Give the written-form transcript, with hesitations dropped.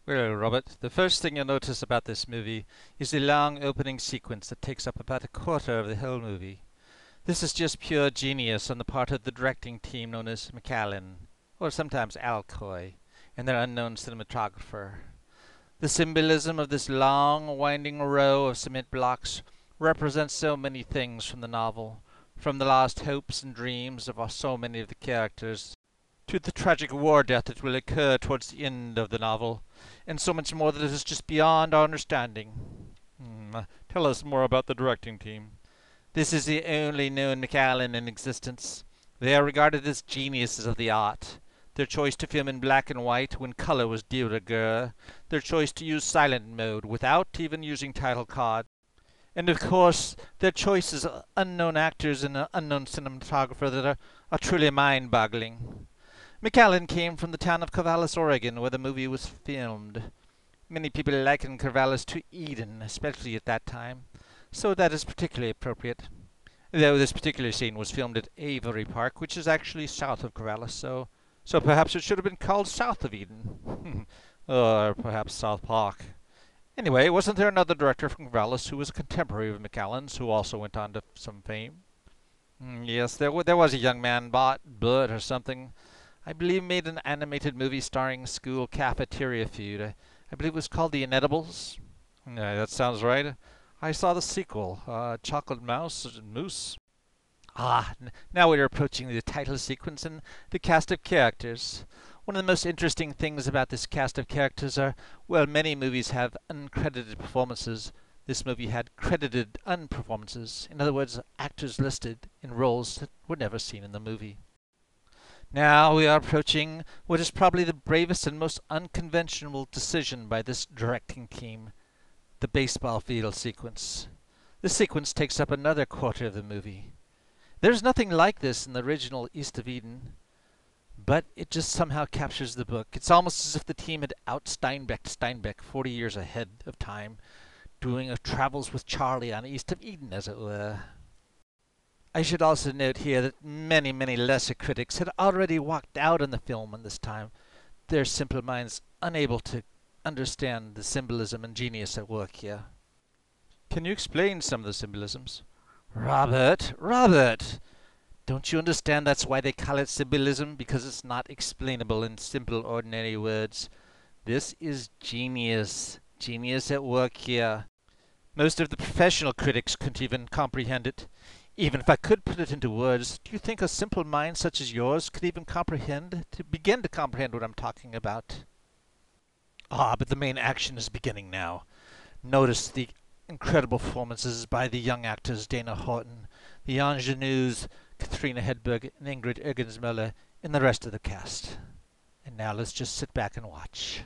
Well, Robert, the first thing you'll notice about this movie is the long opening sequence that takes up about a quarter of the whole movie. This is just pure genius on the part of the directing team known as McAllen, or sometimes Alcoy, and their unknown cinematographer. The symbolism of this long, winding row of cement blocks represents so many things from the novel, from the lost hopes and dreams of so many of the characters to the tragic war death that will occur towards the end of the novel, and so much more that is just beyond our understanding. Tell us more about the directing team. This is the only known McAllen in existence. They are regarded as geniuses of the art. Their choice to film in black and white when color was de rigueur, their choice to use silent mode without even using title card, and of course their choices of unknown actors and an unknown cinematographer that are truly mind-boggling. McAllen came from the town of Corvallis, Oregon, where the movie was filmed. Many people liken Corvallis to Eden, especially at that time, so that is particularly appropriate. Though this particular scene was filmed at Avery Park, which is actually south of Corvallis, so perhaps it should have been called South of Eden. Or perhaps South Park. Anyway, wasn't there another director from Corvallis who was a contemporary of McAllen's who also went on to some fame? Yes, there was a young man, Burt or something. I believe made an animated movie starring school cafeteria food. I believe it was called The Inedibles. Yeah, that sounds right. I saw the sequel, Chocolate Moose. Now we're approaching the title sequence and the cast of characters. One of the most interesting things about this cast of characters are, well, many movies have uncredited performances. This movie had credited unperformances. In other words, actors listed in roles that were never seen in the movie. Now we are approaching what is probably the bravest and most unconventional decision by this directing team, the baseball field sequence. This sequence takes up another quarter of the movie. There's nothing like this in the original East of Eden, but it just somehow captures the book. It's almost as if the team had out Steinbeck 40 years ahead of time, doing a Travels with Charlie on East of Eden, as it were. I should also note here that many, many lesser critics had already walked out on the film in this time, their simple minds unable to understand the symbolism and genius at work here. Can you explain some of the symbolisms? Robert! Don't you understand that's why they call it symbolism? Because it's not explainable in simple, ordinary words. This is genius. Genius at work here. Most of the professional critics couldn't even comprehend it. Even if I could put it into words, do you think a simple mind such as yours could even begin to comprehend what I'm talking about? But the main action is beginning now. Notice the incredible performances by the young actors Dana Horton, the ingenues Katharina Hedberg and Ingrid Eggens-Møller, and the rest of the cast. And now let's just sit back and watch.